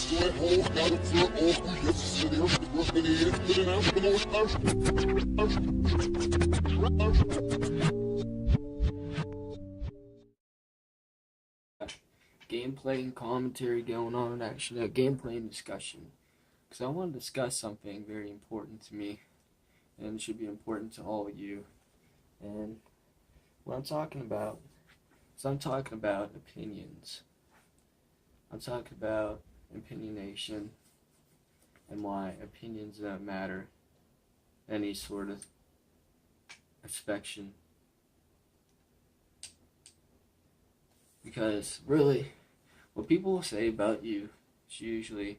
Gameplay and commentary going on, actually, a gameplay and discussion. Because I want to discuss something very important to me, and it should be important to all of you. And what I'm talking about is I'm talking about opinions. I'm talking about opinionation and why opinions don't matter any sort of inspection. Because really, what people will say about you is usually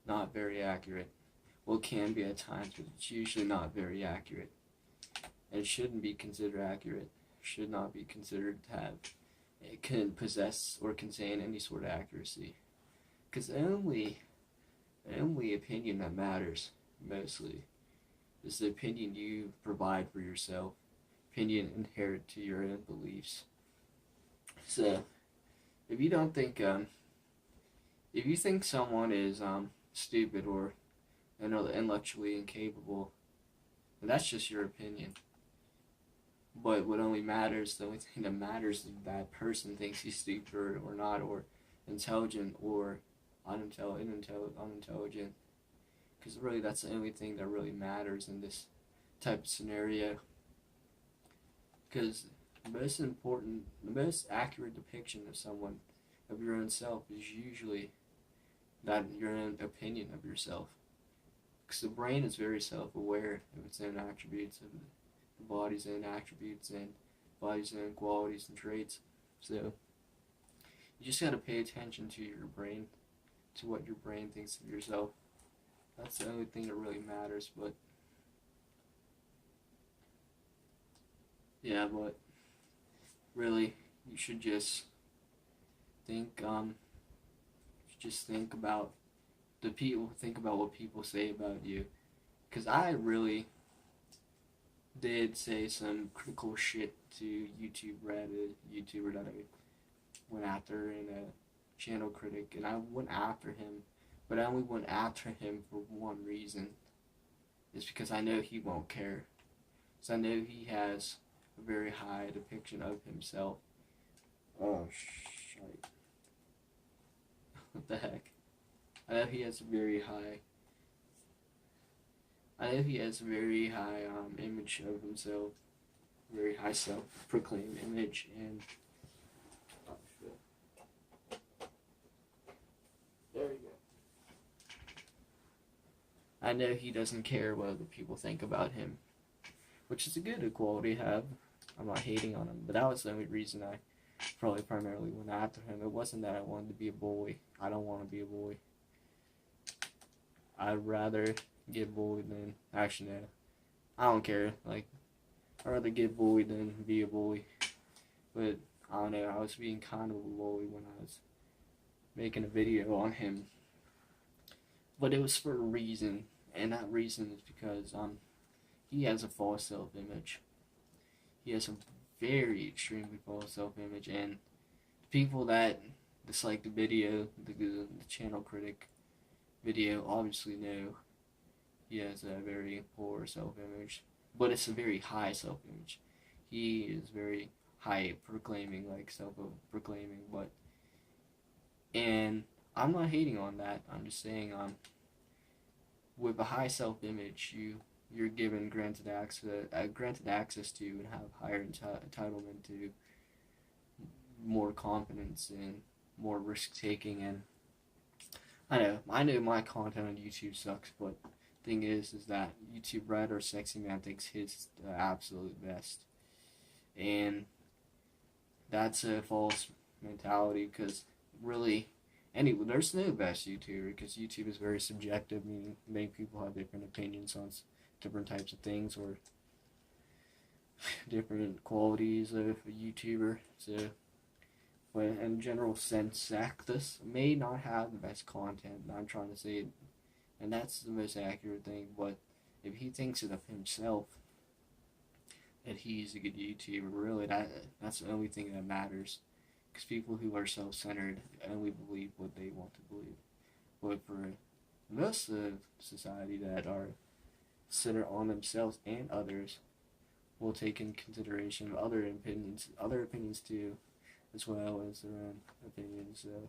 not very accurate. Well, it can be at times, but it's usually not very accurate. And it shouldn't be considered accurate. Should not be considered to have, it can possess or contain any sort of accuracy. Because the only opinion that matters, mostly, is the opinion you provide for yourself. Opinion inherent to your own beliefs. So, if you don't think, if you think someone is stupid or intellectually incapable, then that's just your opinion. But what only matters, the only thing that matters is that person thinks he's stupid or not, or intelligent or unintelligent. Because really, that's the only thing that really matters in this type of scenario. Because the most accurate depiction of someone, of your own self, is usually that your own opinion of yourself. Because the brain is very self-aware of its own attributes, of the body's own attributes, and body's own qualities and traits. So you just gotta pay attention to your brain, to what your brain thinks of yourself. That's the only thing that really matters. But yeah, but really, you should just think about think about what people say about you. Because I really did say some critical shit to YouTube Red, a YouTuber that I went after, and a channel critic, and I went after him, but I only went after him for one reason. It's because I know he won't care. So I know he has a very high depiction of himself. Oh, shite. What the heck? I know he has a very high image of himself, very high self-proclaimed image, and there you go. I know he doesn't care what other people think about him, which is a good quality to have. I'm not hating on him, but that was the only reason I probably primarily went after him. It wasn't that I wanted to be a bully. I don't want to be a bully. I'd rather get bullied than, actually no, I don't care. Like, I'd rather get bullied than be a bully. But I don't know, I was being kind of a bully when I was making a video on him. But it was for a reason, and that reason is because he has a false self-image. He has a very extremely false self-image, and people that dislike the video, the channel critic video, obviously know he has a very poor self-image, but it's a very high self-image. He is very high proclaiming, like self-proclaiming, and I'm not hating on that. I'm just saying, with a high self-image, you're given granted access to and have higher entitlement to more confidence and more risk taking. And I know my content on YouTube sucks, but the thing is that YouTube Red or Sexy Man thinks his the absolute best, and that's a false mentality. Because really, there's no best YouTuber, because YouTube is very subjective, meaning many people have different opinions on different types of things or different qualities of a YouTuber. So, but in general sense, Zactus may not have the best content, and I'm trying to say it, and that's the most accurate thing. But if he thinks it of himself that he's a good YouTuber, really, that's the only thing that matters. Because people who are self-centered only believe what they want to believe. But for most of society that are centered on themselves and others, will take in consideration other opinions too, as well as their own opinions. So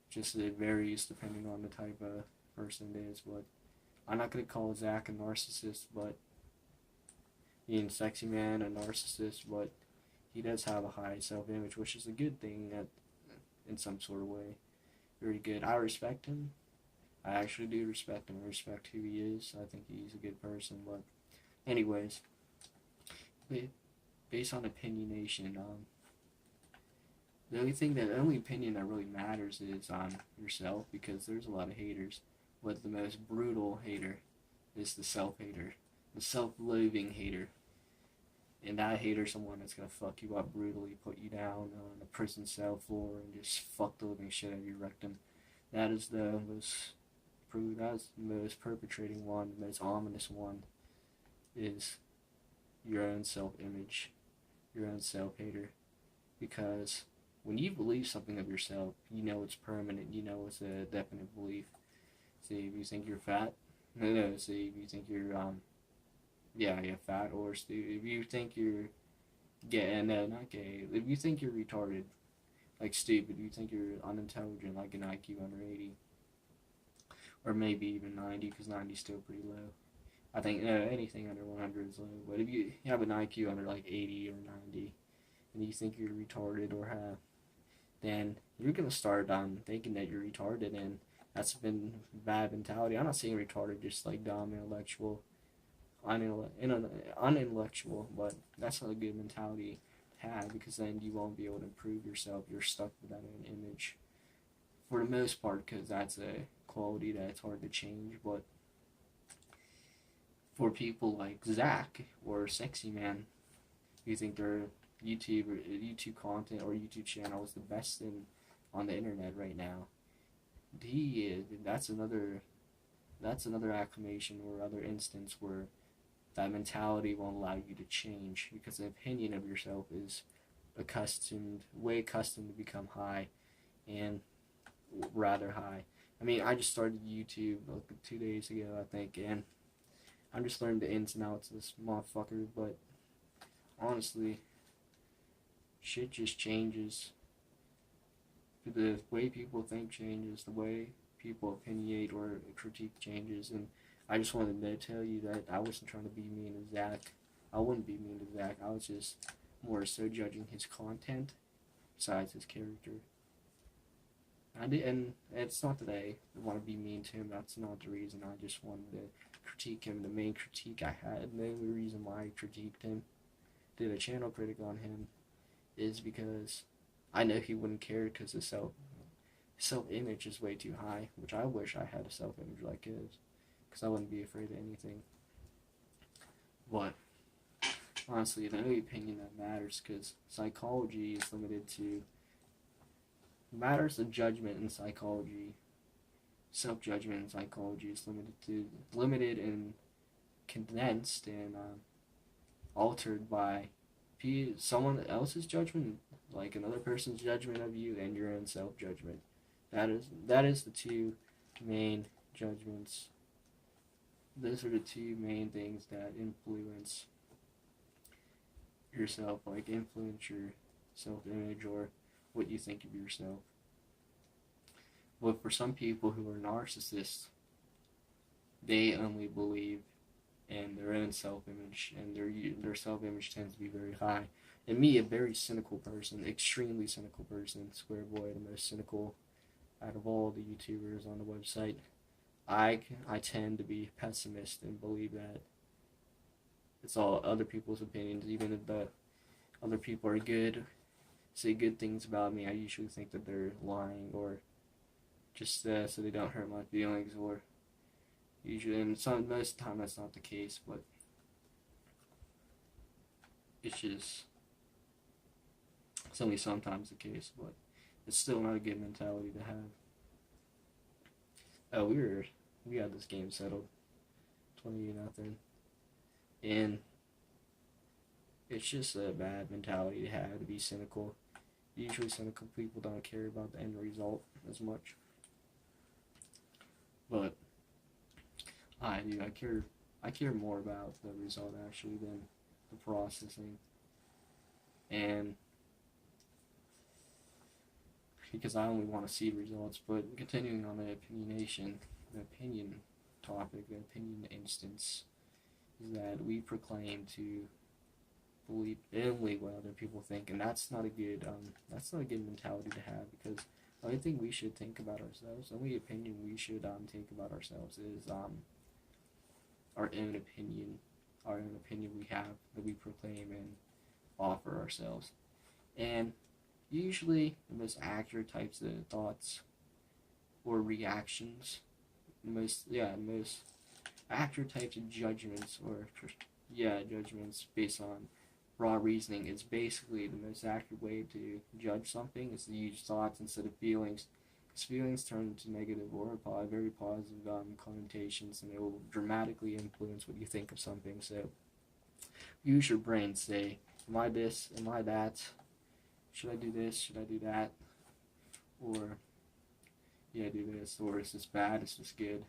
just it varies depending on the type of person it is. But I'm not gonna call Zach a narcissist, but being sexy man a narcissist, but he does have a high self-image, which is a good thing in some sort of way. Very good. I respect him. I actually do respect him. I respect who he is. I think he's a good person. But anyways, based on opinionation, the only opinion that really matters is on yourself, because there's a lot of haters. But the most brutal hater is the self-hater, the self-loathing hater. And that hater is someone that's gonna fuck you up brutally, put you down on a prison cell floor, and just fuck the living shit out of your rectum. That is the most perpetrating one, the most ominous one, is your own self-image, your own self-hater. Because when you believe something of yourself, you know it's permanent, you know it's a definite belief. See, if you think you're fat, see, if you think you're, fat, or if you think you're gay, no, not gay, if you think you're retarded, like stupid, you think you're unintelligent, like an IQ under 80, or maybe even 90, because 90 is still pretty low. I think anything under 100 is low, but if you have an IQ under like 80 or 90, and you think you're retarded or have, then you're gonna start thinking that you're retarded, and that's been bad mentality. I'm not saying retarded just like dumb, unintellectual, but that's not a good mentality to have, because then you won't be able to improve yourself. You're stuck with that image for the most part, because that's a quality that's hard to change. But for people like Zach or Sexy Man, who think their YouTube content or YouTube channel is the best thing on the internet right now, that's another acclamation or other instance where that mentality won't allow you to change, because the opinion of yourself is way accustomed to become high, and rather high. I mean, I just started YouTube like 2 days ago, I think, and I'm just learning the ins and outs of this motherfucker. But honestly, shit just changes. The way people think changes, the way people opinionate or critique changes, and I just wanted to tell you that I wasn't trying to be mean to Zach. I wouldn't be mean to Zach. I was just more so judging his content besides his character. And it's not that I want to be mean to him. That's not the reason. I just wanted to critique him. The main critique I had, the only reason why I critiqued him, did a channel critic on him, is because I know he wouldn't care, because his self-image is way too high, which I wish I had a self-image like his, because I wouldn't be afraid of anything. But honestly, the only opinion that matters, because psychology is limited to matters of judgment in psychology. Self-judgment in psychology is limited and condensed and altered by someone else's judgment, like another person's judgment of you, and your own self-judgment. That is the two main judgments. Those are the two main things that influence yourself, like influence your self-image or what you think of yourself. But for some people who are narcissists, they only believe in their own self-image, and their self-image tends to be very high. And me, a very cynical person, extremely cynical person, Square Boy, the most cynical out of all the YouTubers on the website, I tend to be a pessimist and believe that it's all other people's opinions. Even if the other people are good, say good things about me, I usually think that they're lying, or just so they don't hurt my feelings, or usually, and most of the time that's not the case, but it's only sometimes the case, but it's still not a good mentality to have. Oh, we had this game settled, 20-0, and it's just a bad mentality to have, to be cynical. Usually cynical people don't care about the end result as much. But I do. I care more about the result actually than the processing, and because I only want to see results. But continuing on the opinion topic, the opinion instance, is that we proclaim to believe only what other people think, and that's not a good mentality to have, because the only thing we should think about ourselves, the only opinion we should think about ourselves is our own opinion we have that we proclaim and offer ourselves. And usually the most accurate types of thoughts or reactions, most accurate types of judgments judgments based on raw reasoning is basically the most accurate way to judge something is to use thoughts instead of feelings. Because feelings turn into negative or very positive connotations, and it will dramatically influence what you think of something. So use your brain. Say, am I this? Am I that? Should I do this? Should I do that? Or, yeah, do this. Or is this bad? Is this good?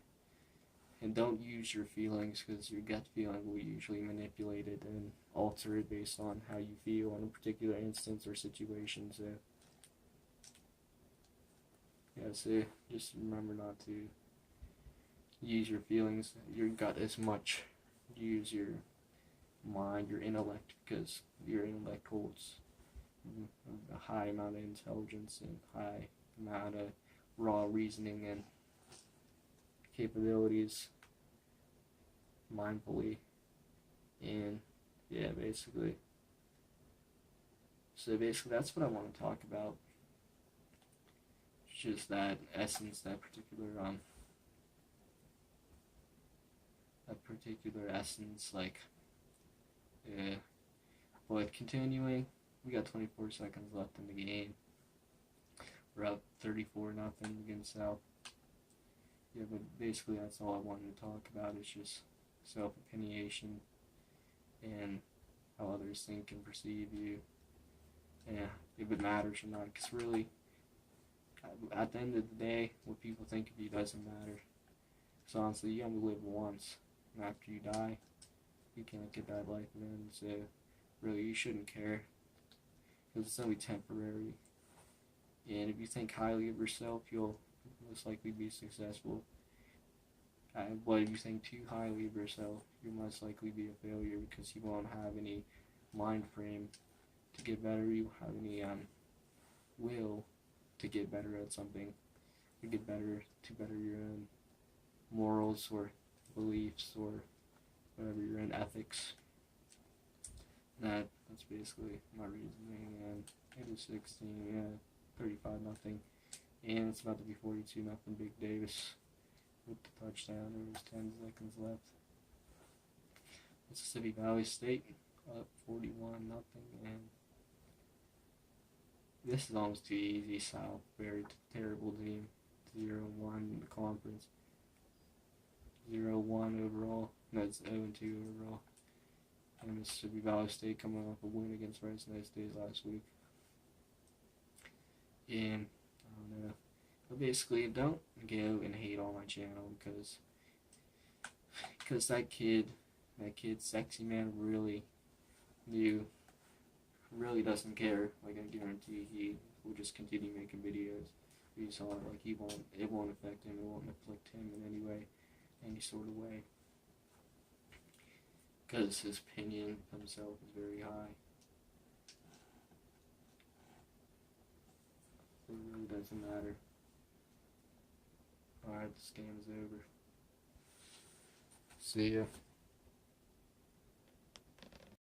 And don't use your feelings, because your gut feeling will usually manipulate it and alter it based on how you feel in a particular instance or situation. So, so just remember not to use your feelings, your gut as much. Use your mind, your intellect, because your intellect holds a high amount of intelligence and high amount of raw reasoning and capabilities mindfully. And basically that's what I want to talk about. It's just that essence, that particular essence, but continuing, we got 24 seconds left in the game. We're up 34-0 against South. Yeah, but basically that's all I wanted to talk about. It's just self-opinionation and how others think and perceive you, and if it matters or not. Because really, at the end of the day, what people think of you doesn't matter. So honestly, you only live once, and after you die, you can't get that life again. So really, you shouldn't care, because it's only temporary. And if you think highly of yourself, you'll most likely be successful. But if you think too highly of yourself, you'll most likely be a failure, because you won't have any mind frame to get better. You won't have any will to get better at something, to better your own morals or beliefs or whatever, your own ethics. That's basically my reasoning. And it is 16, 35-0, and it's about to be 42-0. Big Davis with the touchdown. There was 10 seconds left. Mississippi Valley State up 41-0, and this is almost too easy. South, very terrible team. 0-1 in the conference. 0-1 overall. No, it's 0-2 overall. And Mississippi Valley State coming off a win against Fresno State last week. And I don't know. But basically, don't go and hate on my channel, because that kid, Sexy Man, really doesn't care. Like, I guarantee he will just continue making videos. He saw it, like, it won't affect him, it won't afflict him in any sort of way. Because his opinion of himself is very high. It really doesn't matter. Alright, this game is over. See ya.